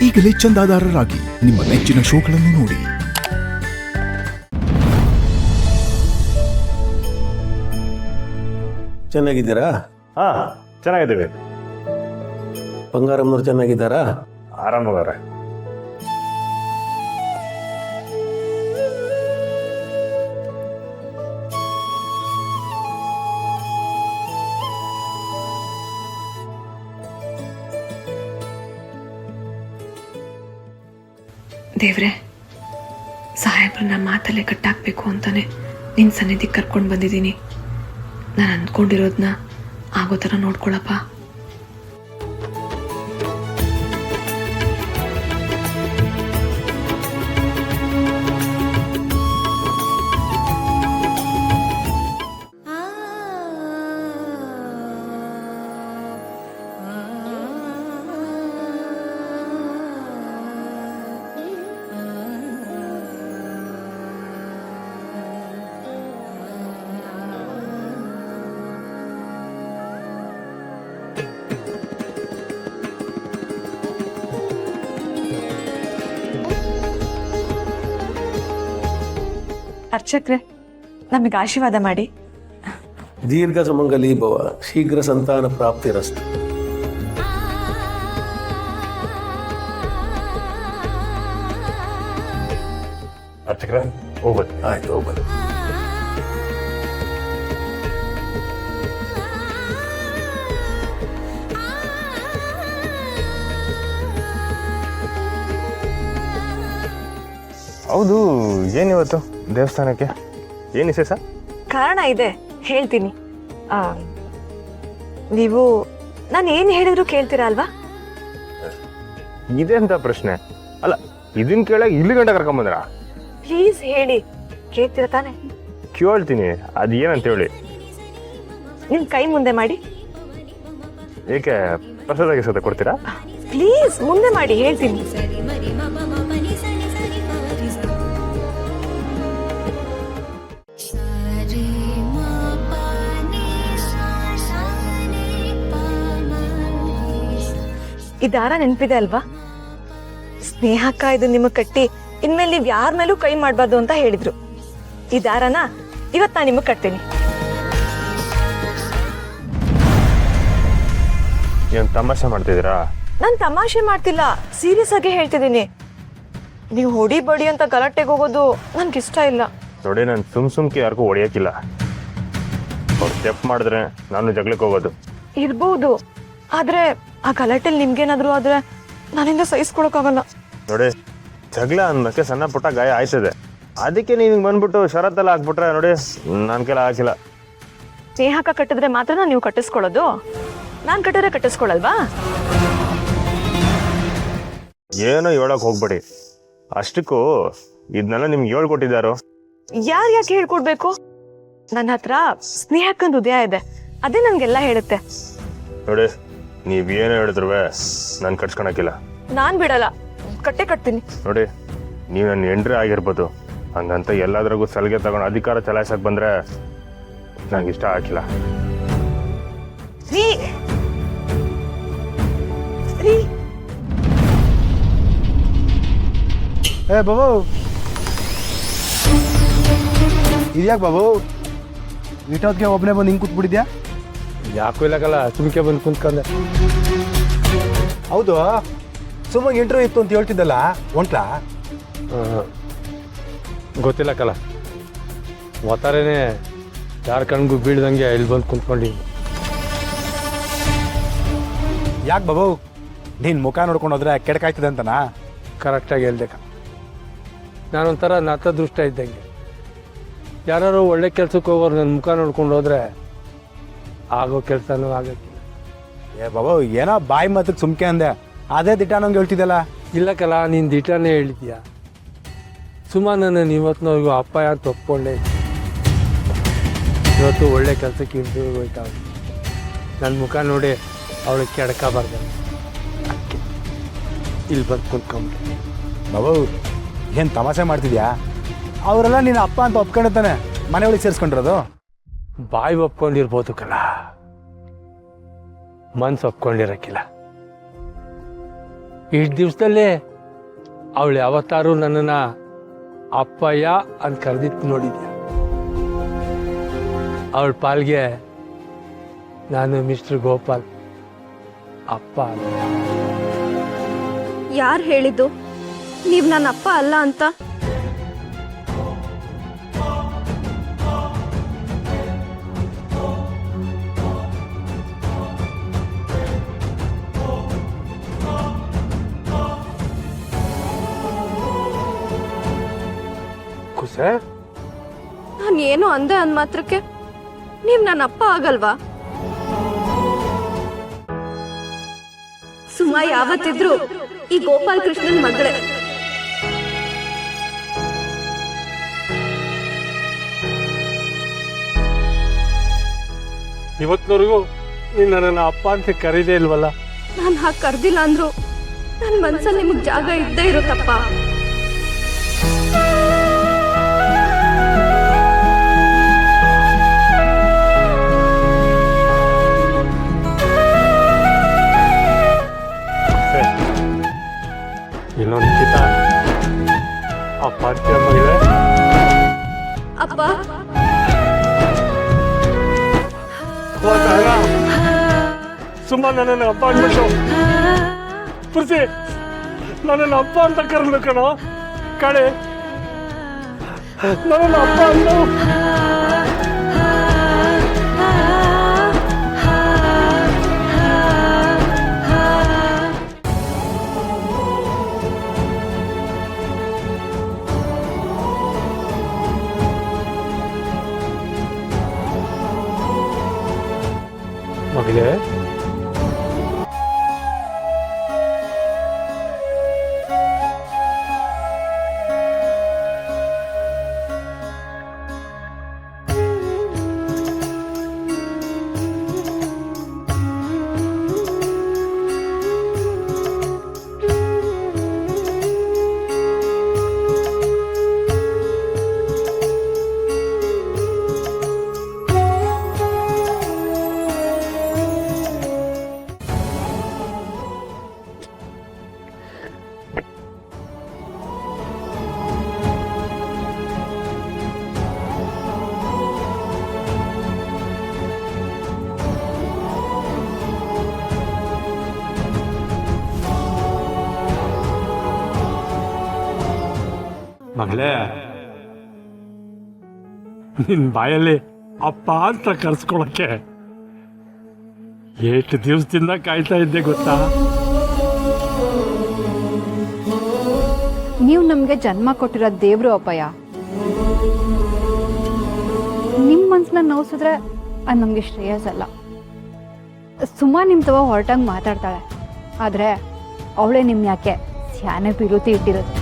ಈಗಲೇ ಚಂದಾದಾರರಾಗಿ ನಿಮ್ಮ ನೆಚ್ಚಿನ ಶೋಗಳನ್ನು ನೋಡಿ. ಚೆನ್ನಾಗಿದ್ದೀರಾ? ಚೆನ್ನಾಗಿದ್ದೀವಿ. ಬಂಗಾರಮ್ಮನವ್ರು ಚೆನ್ನಾಗಿದ್ದಾರಾ? ಆರಾಮವ್ರೆ. ದೇವ್ರೆ, ಸಾಹೇಬ್ರನ್ನ ಮಾತಲ್ಲೇ ಕಟ್ಟಾಕಬೇಕು ಅಂತಾನೆ ನಿನ್ನ ಸನ್ನಿಧಿಗೆ ಕರ್ಕೊಂಡು ಬಂದಿದ್ದೀನಿ. ನಾನು ಅಂದ್ಕೊಂಡಿರೋದನ್ನ ಆಗೋ ಥರ ನೋಡ್ಕೊಳಪ್ಪ. ಅರ್ಚಕ್ರೆ, ನಮಗೆ ಆಶೀರ್ವಾದ ಮಾಡಿ. ದೀರ್ಘ ಸುಮಂಗಲಿ ಭವ, ಶೀಘ್ರ ಸಂತಾನ ಪ್ರಾಪ್ತಿರಸ್ತು. ಅರ್ಚಕ್ರ ಹೋಗ್ಬೋದು. ಆಯ್ತು, ಹೋಗ್ಬೋದು. ಹೌದು, ಏನಿವತ್ತು ದೇವಸ್ಥಾನಕ್ಕೆ ಏನು ವಿಶೇಷ? ಕಾರಣ ಇದೆ, ಹೇಳ್ತೀನಿ. ನೀವು ನಾನು ಏನು ಹೇಳಿದ್ರು ಕೇಳ್ತೀರಾ ಅಲ್ವಾ? ಇದೆ ಅಂತ ಪ್ರಶ್ನೆ ಅಲ್ಲ, ಇದನ್ನ ಕೇಳಾಗ ಇಲ್ಲಿ ಗಂಟ ಕರ್ಕೊಂಬಂದ್ರ? ಪ್ಲೀಸ್ ಹೇಳಿ, ಕೇಳ್ತೀರಾ ತಾನೆ? ಕೇಳ್ತೀನಿ, ಅದು ಏನಂತ ಹೇಳಿ. ನಿಮ್ಮ ಕೈ ಮುಂದೆ ಮಾಡಿ. ಏಕೆ ಪ್ರಸಾದ ಗಿಸಾದ ಕೊಡ್ತೀರಾ? ಪ್ಲೀಸ್ ಮುಂದೆ ಮಾಡಿ, ಹೇಳ್ತೀನಿ. ಈ ದಾರ ನೆನಪಿದೆ ಅಲ್ವಾ? ಸ್ನೇಹಕ್ಕ ಇದು ನಿಮಗೆ ಕಟ್ಟಿ ಇನ್ಮೇಲೆ ನೀವು ಯಾರ ಮೇಲೂ ಕೈ ಮಾಡಬಾರ್ದು ಅಂತ ಹೇಳಿದ್ರು. ಈ ದಾರನ ಇವತ್ತು ನಾನು ನಿಮಗೆ ಕಟ್ತೀನಿ. ಏನು ತಮಾಷೆ ಮಾಡ್ತಿದ್ದೀರಾ? ನಾನು ತಮಾಷೆ ಮಾಡ್ತಿಲ್ಲ, ಸೀರಿಯಸ್ ಆಗಿ ಹೇಳ್ತಿದ್ದೀನಿ. ನೀವು ಹೊಡಿ ಬಡಿ ಅಂತ ಗಲಾಟೆಗೆ ಹೋಗೋದು ನನ್ಗಿಷ್ಟ ಇಲ್ಲ. ನೋಡಿ, ನಾನು ಸುಮ್ಕೆ ಯಾರಿಗೂ ಹೊಡಿಯೋಕ್ಕಿಲ್ಲ. ಅವ್ರು ಸ್ಟೆಪ್ ಮಾಡಿದ್ರೆ ನಾನು ಜಗಳಕ್ಕೆ ಹೋಗೋದು. ಇರ್ಬೋದು, ಆದ್ರೆ ಆ ಗಲಾಟೆಲಿ ನಿಮ್ಗೇನಾದ್ರು ಆದ್ರೆ ನನ್ನಿಂದ ಸಹಿಸ್ಕೊಳಕ್ಕಾಗಲ್ಲ. ನೋಡಿ, ಜಗಳ ಅಂದಕ್ಕೆ ಸಣ್ಣ ಪುಟ್ಟ ಗಾಯ ಆಯ್ತದೆ, ಅದಕ್ಕೆ ನೀವು ಹಿಂಗೆ ಬಂದ್ಬಿಟ್ಟು ಷರತ್ತೆಲ್ಲ ಹಾಕ್ಬಿಟ್ರೆ ನೋಡಿ ನನ್ನ ಕೆಲ ಹಾಕಿಲ್ಲ. ಸ್ನೇಹಕ್ಕ ಕಟ್ಟಿದ್ರೆ ಮಾತ್ರ ನೀವು ಕಟ್ಟಿಸ್ಕೊಳ್ಳೋದು, ನಾನು ಕಟ್ಟಿದ್ರೆ ಕಟ್ಟಿಸ್ಕೊಳಲ್ವಾ? ಏನೋ ಹೇಳಕ್ ಹೋಗ್ಬೇಡಿ. ಅಷ್ಟಕ್ಕೂ ಇದನ್ನೆಲ್ಲ ನಿಮ್ಗೆ ಹೇಳ್ಕೊಟ್ಟಿದ್ದಾರೋ? ಯಾರು ಯಾಕೆ ಹೇಳ್ಕೊಡ್ಬೇಕು? ನನ್ನ ಹತ್ರ ಸ್ನೇಹಕ್ಕಂದು ಹೃದಯ ಇದೆ, ಅದೇ ನನ್ಗೆಲ್ಲ ಹೇಳುತ್ತೆ. ನೋಡಿ, ನೀವೇನು ಹೇಳಿದ್ರು ನಾನು ಕಟ್ಸ್ಕೊಳಕಿಲ್ಲ. ನಾನ್ ಬಿಡಲ್ಲ, ಕಟ್ಟೆ ಕಟ್ತೀನಿ. ನೋಡಿ, ನೀವು ನನ್ನ ಹೆಂಡ್ರೆ ಆಗಿರ್ಬೋದು, ಹಂಗಂತ ಎಲ್ಲಾದ್ರಾಗೂ ಸಲಿಗೆ ತಗೊಂಡು ಅಧಿಕಾರ ಚಲಾಯಿಸಕ್ ಬಂದ್ರೆ ನಂಗೆ ಇಷ್ಟ ಆಗಿಲ್ಲ. ಏ ಬಾಬು, ಇದ್ಯಾಕೆ ಬಾಬು ಇಟ್ಟೋದ್ಗೆ ಒಬ್ಬನೇ ಬಂದು ಹಿಂಗೆ ಕೂತ್ಬಿಟ್ಟಿದ್ಯಾ? ಯಾಕೂ ಇಲ್ಲಕಲ್ಲ, ಸುಮ್ಕೆ ಬಂದು ಕುಂತ್ಕೊಂಡೆ. ಹೌದು, ಸುಮ್ಮನೆ ಇಂಟರ್ವ್ಯೂ ಇತ್ತು ಅಂತ ಹೇಳ್ತಿದ್ದಲ್ಲ, ಹೊಂಟ್ಲಾ? ಗೊತ್ತಿಲ್ಲಕಲ್ಲ, ಒತ್ತಾರೇನೆ ಯಾರ ಕಣ್ಗೂ ಬೀಳ್ದಂಗೆ ಇಲ್ಲಿ ಬಂದು ಕುಂತ್ಕೊಂಡು. ಯಾಕೆ ಬಾಬು, ನೀನು ಮುಖ ನೋಡ್ಕೊಂಡು ಹೋದ್ರೆ ಕೆಡಕಾಯ್ತದೆ ಅಂತನಾ? ಕರೆಕ್ಟಾಗಿ ಹೇಳ್ಬೇಕ. ನಾನೊಂಥರ ನತದೃಷ್ಟ ಇದ್ದಂಗೆ. ಯಾರು ಒಳ್ಳೆ ಕೆಲ್ಸಕ್ಕೆ ಹೋಗೋರು ನನ್ನ ಮುಖ ನೋಡ್ಕೊಂಡು ಹೋದ್ರೆ ಆಗೋ ಕೆಲಸನೂ ಆಗಕ್ಕಿಲ್ಲ. ಏ ಬಾಬು, ಏನೋ ಬಾಯಿ ಮಾತಕ್ಕೆ ಸುಮ್ಕೆ ಅಂದೆ, ಅದೇ ದಿಟ ನಂಗೆ ಹೇಳ್ತಿದ್ದಲ್ಲ. ಇಲ್ಲಕಲ್ಲ, ನೀನು ದಿಟನೇ ಹೇಳಿದ್ಯಾ. ಸುಮಾರು ನನ್ನ ಇವತ್ತಿನವರೆಗೂ ಅಪ್ಪ ಅಂತ ಒಪ್ಕೊಂಡೆ. ಇವತ್ತು ಒಳ್ಳೆ ಕೆಲಸಕ್ಕೆ ಇದ್ದು ಹೋಯ್ತಾವೆ. ನನ್ನ ಮುಖ ನೋಡಿ ಅವಳಿಗೆ ಕೆಡಕಬಾರ್ದು, ಇಲ್ಲಿ ಬಂದು ಕುಂತ್ಕೊಂಡ್ಬಿಟ್ಟೆ. ಬಾಬು, ಏನು ತಮಾಷೆ ಮಾಡ್ತಿದ್ಯಾ? ಅವರೆಲ್ಲ ನೀನು ಅಪ್ಪ ಅಂತ ಒಪ್ಕೊಂಡಿರ್ತಾನೆ ಮನೆ ಒಳಗೆ ಸೇರಿಸ್ಕೊಂಡಿರೋದು. ಬಾಯಿ ಒಪ್ಕೊಂಡಿರ್ಬೋದು ಕಲ, ಮನ್ಸು ಒಪ್ಕೊಂಡಿರಕ್ಕಿಲ್ಲ. ಇಷ್ಟು ದಿವಸದಲ್ಲೇ ಅವಳು ಯಾವತ್ತಾರು ನನ್ನನ್ನು ಅಪ್ಪಯ್ಯ ಅಂತ ಕರೆದಿತ್ತು ನೋಡಿದ್ಯಾ? ಅವಳ ಪಾಲ್ಗೆ ನಾನು ಮಿಸ್ಟರ್ ಗೋಪಾಲ್ ಅಪ್ಪ ಅಲ್ಲ. ಯಾರು ಹೇಳಿದ್ದು ನೀವು ನನ್ನ ಅಪ್ಪ ಅಲ್ಲ ಅಂತ? ಕುಸೆ, ನಾನು ಏನೋ ಅಂದೆ ಅಂದ ಮಾತ್ರಕ್ಕೆ ನೀವು ನನ್ನ ಅಪ್ಪ ಆಗಲ್ವಾ? ಸುಮಾ ಯಾವತ್ತಿದ್ರು ಈ ಗೋಪಾಲ್ ಕೃಷ್ಣನ್ ಮಗಳೇ. ಇವತ್ತಿನವರೆಗೂ ನೀನು ನನ್ನನ್ನು ಅಪ್ಪ ಅಂತ ಕರೀದೇ ಇಲ್ವಲ್ಲ? ನಾನು ಹಾಗೆ ಕರ್ದಿಲ್ಲ ಅಂದ್ರು ನನ್ನ ಮನ್ಸಲ್ಲಿ ನಿಮಗೆ ಜಾಗ ಇದ್ದೇ ಇರುತ್ತಪ್ಪ. ಇನ್ನೊಂದು ಕಿತ ಅಪ್ಪ ಅಂತ ಮಗಳೇ. ಅಪ್ಪ ಸುಮ್ಮ ನನ್ನನ್ನು ಅಪ್ಪ ಅಂದ್ಬಿಟ್ಟು ಪುರ್ಸಿ ನನ್ನನ್ನು ಅಪ್ಪ ಅಂತ ಕರೆದ್ಲು ಕಣೋ. ಕಡೆ ನನ್ನನ್ನು ಅಪ್ಪ ಅಂದು ಮಗಳೇ. ಮಗಳೇ, ನಿನ್ನ ಬಾಯಲ್ಲಿ ಅಪ್ಪ ಅಂತ ಕರ್ಸ್ಕೊಳಕ್ಕೆ ಎಷ್ಟು ದಿವಸದಿಂದ ಕಾಯ್ತಾ ಇದ್ದೆ ಗೊತ್ತಾ? ನೀವು ನಮಗೆ ಜನ್ಮ ಕೊಟ್ಟಿರೋ ದೇವ್ರು ಅಪ್ಪಯ್ಯ. ನಿಮ್ಮ ಮನ್ಸನ್ನ ನೋಯಿಸಿದ್ರೆ ಅದು ನಮಗೆ ಶ್ರೇಯಸ್ಸಲ್ಲ. ಸುಮ್ಮ ನಿಮ್ಮ ತವ ಹೊರಟಂಗೆ ಮಾತಾಡ್ತಾಳೆ, ಆದರೆ ಅವಳೇ ನಿಮ್ಮ ಯಾಕೆ ಸ್ಯಾನೆ ಪಿರುತಿ ಇಟ್ಟಿರೋದು.